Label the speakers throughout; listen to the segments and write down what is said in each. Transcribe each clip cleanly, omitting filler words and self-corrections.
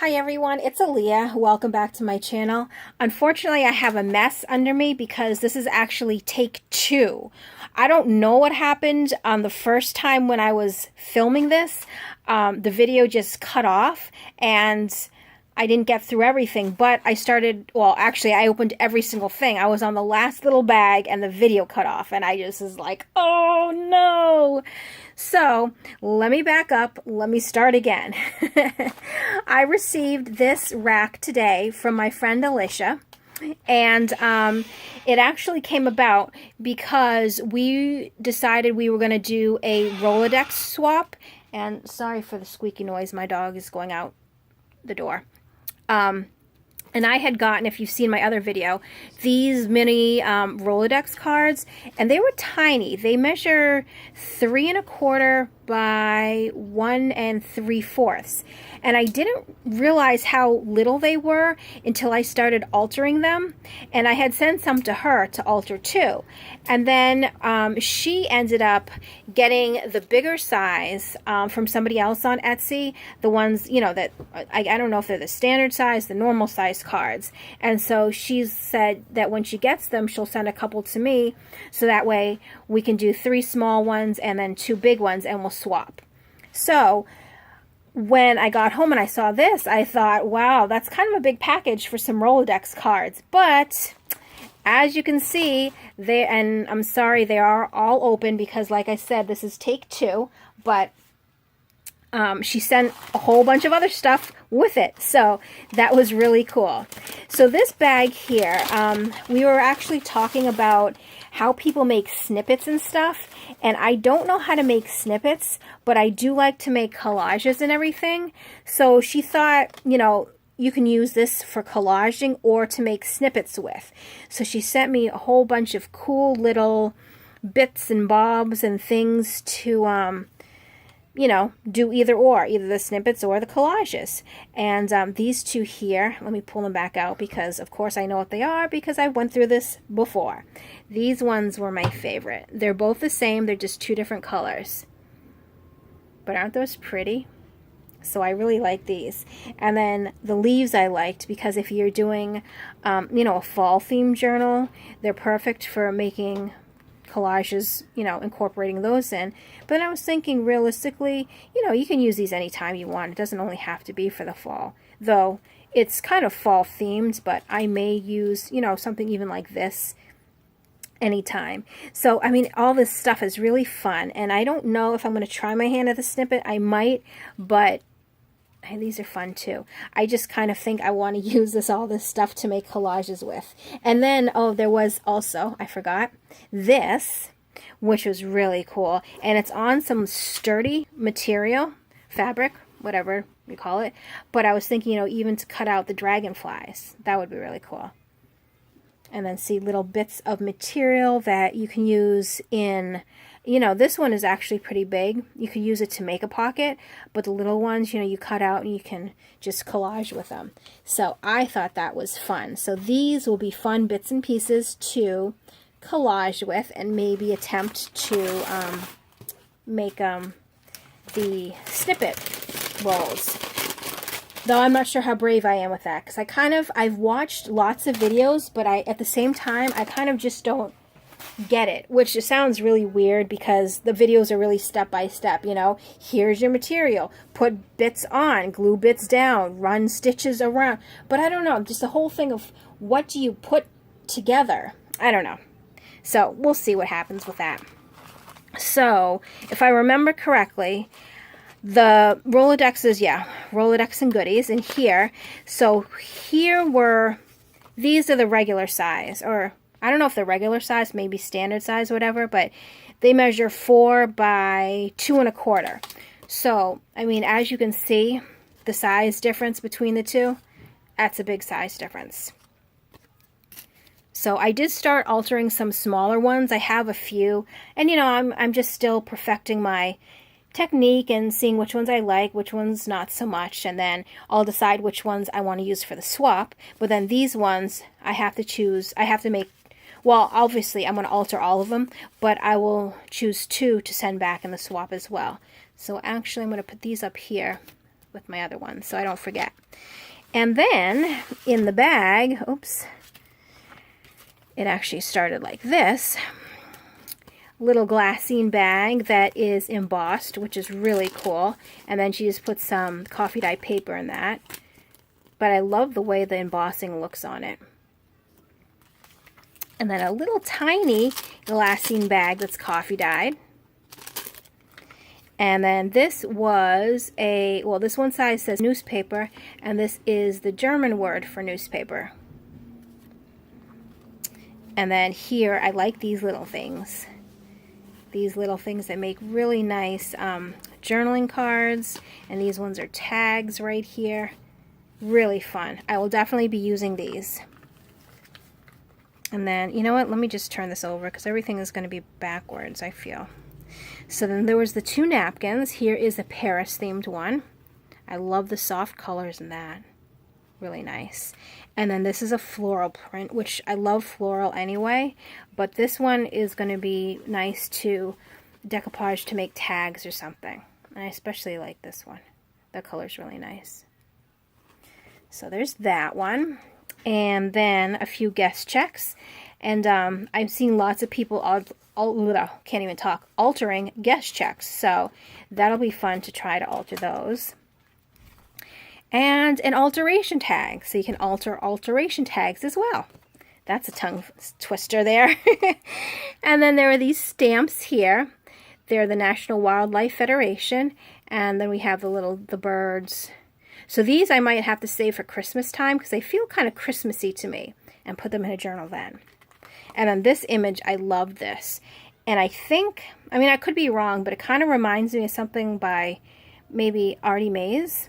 Speaker 1: Hi everyone, it's Aaliyah. Welcome back to my channel. Unfortunately, I have a mess under me because this is actually take two. I don't know what happened on the first time when I was filming this. The video just cut off and I didn't get through everything, but I started, well, actually, I opened every single thing. I was on the last little bag and the video cut off, and I just was like, oh no. So let me back up. Let me start again. I received this rack today from my friend Alisha. And it actually came about because we decided we were going to do a Rolodex swap. And sorry for the squeaky noise. My dog is going out the door. And I had gotten, if you've seen my other video, these mini Rolodex cards, and they were tiny. They measure 3 1/4 by 1 3/4. And I didn't realize how little they were until I started altering them. And I had sent some to her to alter too. And then she ended up getting the bigger size from somebody else on Etsy. The ones, you know, that I don't know if they're the standard size, the normal size cards. And so she said that when she gets them, she'll send a couple to me. So that way we can do 3 small ones and then 2 big ones and we'll swap. So when I got home and I saw this, I thought, wow, that's kind of a big package for some Rolodex cards. But as you can see, and I'm sorry, they are all open because, like I said, this is take 2. But she sent a whole bunch of other stuff with it. So that was really cool. So this bag here, we were actually talking about how people make snippets and stuff. And I don't know how to make snippets, but I do like to make collages and everything. So she thought, you know, you can use this for collaging or to make snippets with. So she sent me a whole bunch of cool little bits and bobs and things to, you know, do either the snippets or the collages. And these two here, let me pull them back out because, of course, I know what they are because I went through this before. These ones were my favorite. They're both the same. They're just 2 different colors. But aren't those pretty? So I really like these. And then the leaves I liked because if you're doing, you know, a fall theme journal, they're perfect for making collages, you know, incorporating those in. But then I was thinking realistically, you know, you can use these anytime you want. It doesn't only have to be for the fall. Though it's kind of fall themed, but I may use, you know, something even like this anytime. So, I mean, all this stuff is really fun. And I don't know if I'm going to try my hand at the snippet. I might, but hey, these are fun too. I just kind of think I want to use all this stuff to make collages with. And then, oh, there was also, I forgot, this, which was really cool. And it's on some sturdy material, fabric, whatever you call it. But I was thinking, you know, even to cut out the dragonflies. That would be really cool. And then see little bits of material that you can use in, you know, this one is actually pretty big. You could use it to make a pocket, but the little ones, you know, you cut out and you can just collage with them. So I thought that was fun. So these will be fun bits and pieces to collage with and maybe attempt to make the snippet rolls. Though I'm not sure how brave I am with that because I've watched lots of videos, but at the same time, I kind of just don't get it, which sounds really weird because the videos are really step by step, you know. Here's your material, put bits on, glue bits down, run stitches around. But I don't know, just the whole thing of what do you put together? I don't know. So we'll see what happens with that. So if I remember correctly, the Rolodexes, yeah, Rolodex and goodies in here. So here these are the regular size, or I don't know if they're regular size, maybe standard size, whatever, but they measure 4 by 2 1/4. So, I mean, as you can see, the size difference between the two, that's a big size difference. So I did start altering some smaller ones. I have a few, and you know, I'm just still perfecting my technique and seeing which ones I like, which ones not so much, and then I'll decide which ones I want to use for the swap. But then these ones, I have to choose, I have to make, well, obviously I'm going to alter all of them, but I will choose 2 to send back in the swap as well. So actually I'm going to put these up here with my other one so I don't forget. And then in the bag, oops, it actually started like this. Little glassine bag that is embossed, which is really cool. And then she just put some coffee dye paper in that. But I love the way the embossing looks on it. And then a little tiny glassine bag that's coffee dyed. And then this was a, well, this one side says newspaper, and this is the German word for newspaper. And then here, I like these little things. These little things that make really nice journaling cards. And these ones are tags right here. Really fun. I will definitely be using these. And then, you know what? Let me just turn this over because everything is going to be backwards, I feel. So then there was the 2 napkins. Here is a Paris themed one. I love the soft colors in that. Really nice. And then this is a floral print, which I love floral anyway, but this one is going to be nice to decoupage to make tags or something. And I especially like this one. The color's really nice. So there's that one. And then a few guest checks. And I've seen lots of people can't even talk, altering guest checks. So that'll be fun to try to alter those. And an alteration tag. So you can alter alteration tags as well. That's a tongue twister there. And then there are these stamps here. They're the National Wildlife Federation. And then we have the birds. So these I might have to save for Christmas time because they feel kind of Christmassy to me, and put them in a journal then. And then this image, I love this. And I think, I mean, I could be wrong, but it kind of reminds me of something by maybe Artie Mays.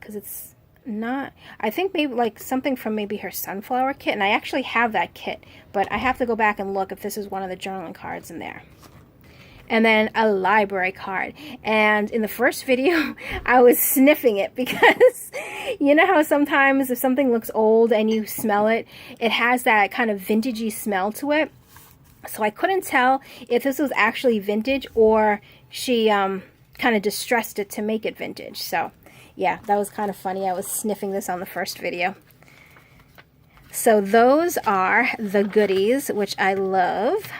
Speaker 1: Because it's not, I think maybe like something from maybe her sunflower kit. And I actually have that kit, but I have to go back and look if this is one of the journaling cards in there. And then a library card. And in the first video, I was sniffing it because you know how sometimes if something looks old and you smell it, it has that kind of vintagey smell to it. So I couldn't tell if this was actually vintage or she kind of distressed it to make it vintage. So yeah, that was kind of funny. I was sniffing this on the first video. So those are the goodies, which I love.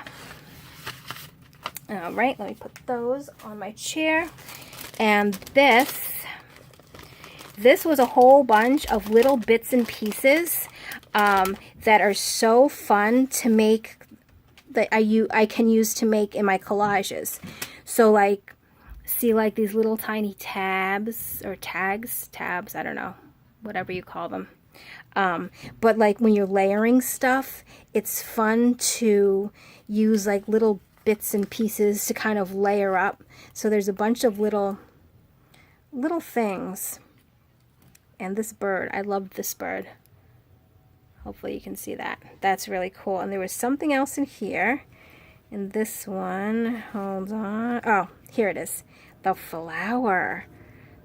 Speaker 1: All right, let me put those on my chair. And this was a whole bunch of little bits and pieces that are so fun to make, that I can use to make in my collages. So like, see like these little tiny tabs or tabs, I don't know, whatever you call them. But like when you're layering stuff, it's fun to use like little bits and pieces to kind of layer up. So there's a bunch of little things. And this bird, I love this bird. Hopefully you can see that. That's really cool. And there was something else in here. And this one, hold on. Oh, here it is. The flower.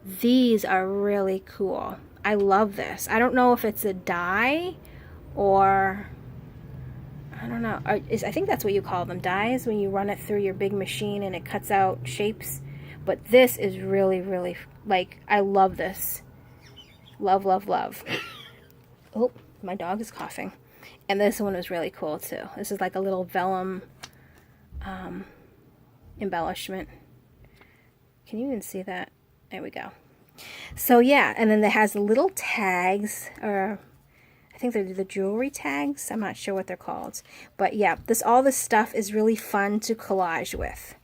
Speaker 1: These are really cool. I love this. I don't know if it's a dye or, I don't know. I think that's what you call them, dyes, when you run it through your big machine and it cuts out shapes. But this is really, really, like, I love this. Love, love, love. Oh, my dog is coughing. And this one is really cool too. This is like a little vellum embellishment. Can you even see that? There we go. So yeah, and then it has little tags, or I think they're the jewelry tags. I'm not sure what they're called. But yeah, all this stuff is really fun to collage with.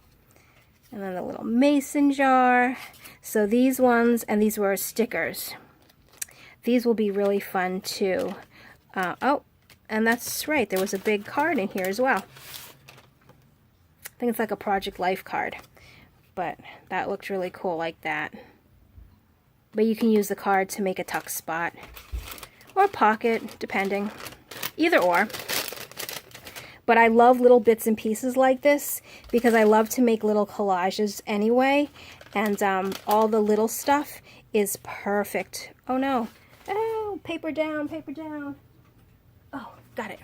Speaker 1: And then the little mason jar. So these ones, and these were stickers. These will be really fun too. Oh, and that's right, there was a big card in here as well. I think it's like a Project Life card. But that looked really cool like that. But you can use the card to make a tuck spot. Or pocket, depending. Either or. But I love little bits and pieces like this because I love to make little collages anyway. And all the little stuff is perfect. Oh no. Oh, paper down, paper down. Oh, got it.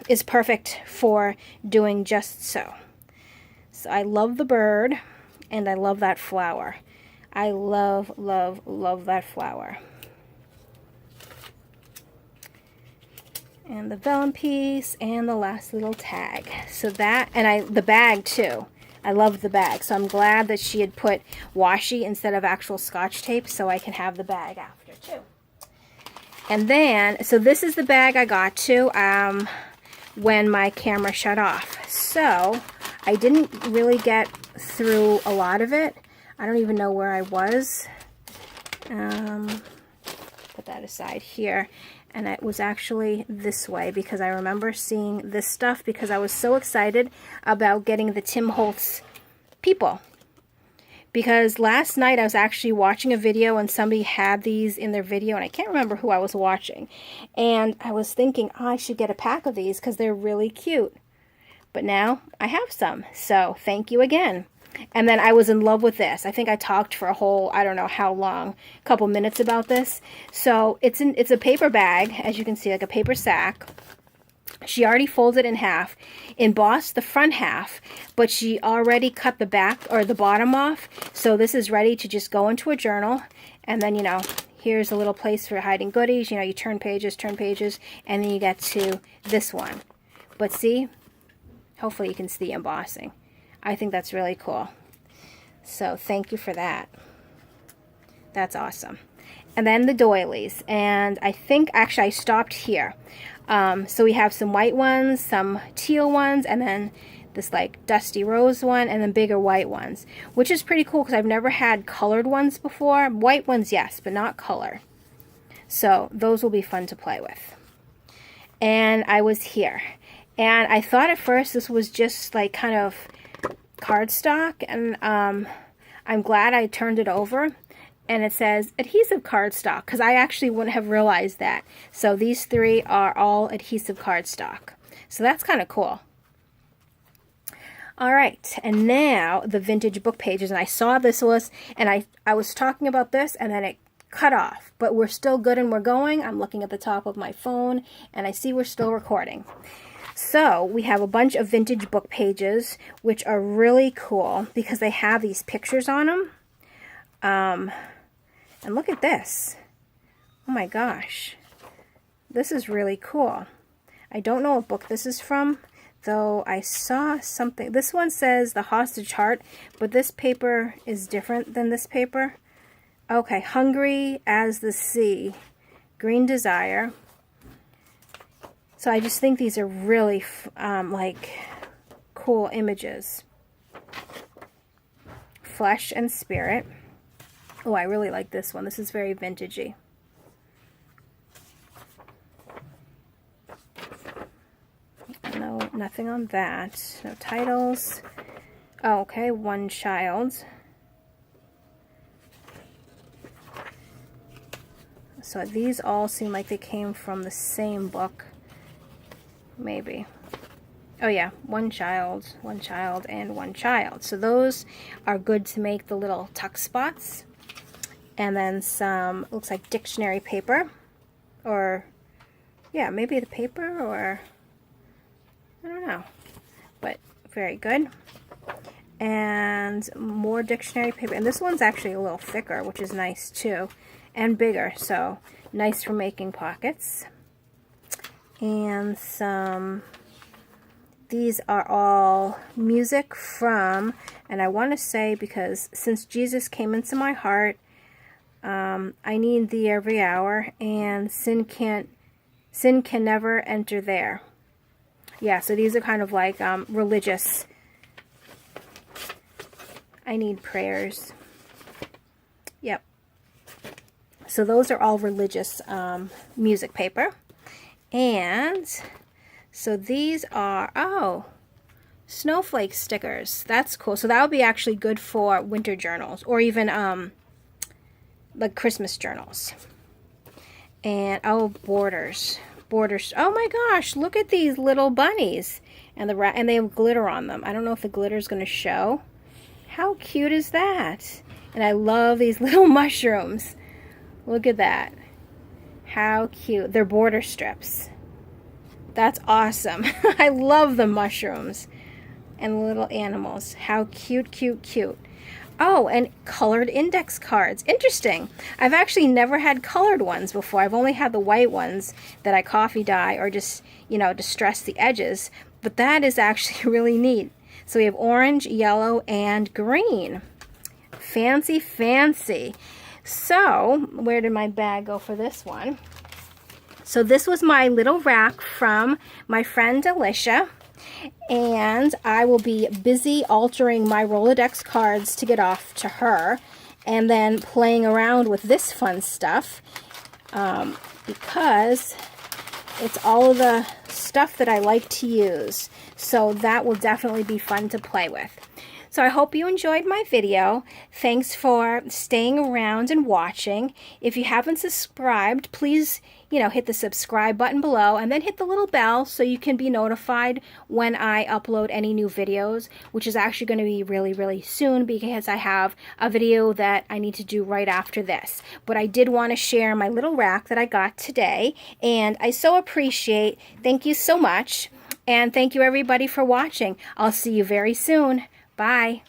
Speaker 1: Is perfect for doing just so. So I love the bird and I love that flower. I love, love, love that flower. And the vellum piece and the last little tag. So that, and the bag too. I love the bag. So I'm glad that she had put washi instead of actual Scotch tape so I can have the bag after too. And then, so this is the bag I got too when my camera shut off. So I didn't really get through a lot of it. I don't even know where I was. Put that aside here. And it was actually this way because I remember seeing this stuff because I was so excited about getting the Tim Holtz people. Because last night I was actually watching a video and somebody had these in their video and I can't remember who I was watching. And I was thinking, oh, I should get a pack of these because they're really cute. But now I have some. So thank you again. And then I was in love with this. I think I talked for a whole, I don't know how long, couple minutes about this. So it's a paper bag, as you can see, like a paper sack. She already folded in half, embossed the front half, but she already cut the back or the bottom off. So this is ready to just go into a journal. And then, you know, here's a little place for hiding goodies. You know, you turn pages, and then you get to this one. But see, hopefully you can see the embossing. I think that's really cool. So thank you for that. That's awesome. And then the doilies. And I think actually I stopped here. So we have some white ones, some teal ones, and then this like dusty rose one, and then bigger white ones. Which is pretty cool because I've never had colored ones before. White ones, yes, but not color. So those will be fun to play with. And I was here. And I thought at first this was just like kind of cardstock, and I'm glad I turned it over and it says adhesive cardstock because I actually wouldn't have realized that. So these three are all adhesive cardstock, so that's kind of cool. All right, and now the vintage book pages, and I saw this was, and I was talking about this and then it cut off, but we're still good and we're going. I'm looking at the top of my phone and I see we're still recording. So we have a bunch of vintage book pages, which are really cool because they have these pictures on them. And look at this. Oh my gosh. This is really cool. I don't know what book this is from, though I saw something. This one says The Hostage Heart, but this paper is different than this paper. Okay, Hungry as the Sea, Green Desire. So I just think these are really like cool images. Flesh and Spirit. Oh, I really like this one. This is very vintagey. No, nothing on that. No titles. Oh, okay, One Child. So these all seem like they came from the same book. Maybe. Oh yeah, One Child, and One Child. So those are good to make the little tuck spots. And then some, looks like dictionary paper. Or, yeah, maybe the paper, or, I don't know. But very good. And more dictionary paper. And this one's actually a little thicker, which is nice too. And bigger, so nice for making pockets. And some, these are all music from, and I want to say, because since Jesus came into my heart, I need thee every hour, and sin can never enter there. Yeah, so these are kind of like religious. I need prayers. Yep. So those are all religious music paper. And so these are, oh, snowflake stickers. That's cool. So that would be actually good for winter journals, or even like Christmas journals. And oh, borders. Oh my gosh, look at these little bunnies. And and they have glitter on them. I don't know if the glitter is going to show. How cute is that? And I love these little mushrooms. Look at that. How cute. They're border strips. That's awesome. I love the mushrooms and little animals. How cute, cute, cute. Oh, and colored index cards. Interesting. I've actually never had colored ones before. I've only had the white ones that I coffee dye or just, distress the edges. But that is actually really neat. So we have orange, yellow, and green. Fancy, fancy. So, where did my bag go for this one? So this was my little rack from my friend Alisha. And I will be busy altering my Rolodex cards to get off to her, and then playing around with this fun stuff because it's all of the stuff that I like to use. So that will definitely be fun to play with. So I hope you enjoyed my video. Thanks for staying around and watching. If you haven't subscribed, please, hit the subscribe button below and then hit the little bell so you can be notified when I upload any new videos, which is actually going to be really, really soon because I have a video that I need to do right after this. But I did want to share my little rack that I got today, and I so appreciate. Thank you so much, and thank you everybody for watching. I'll see you very soon. Bye.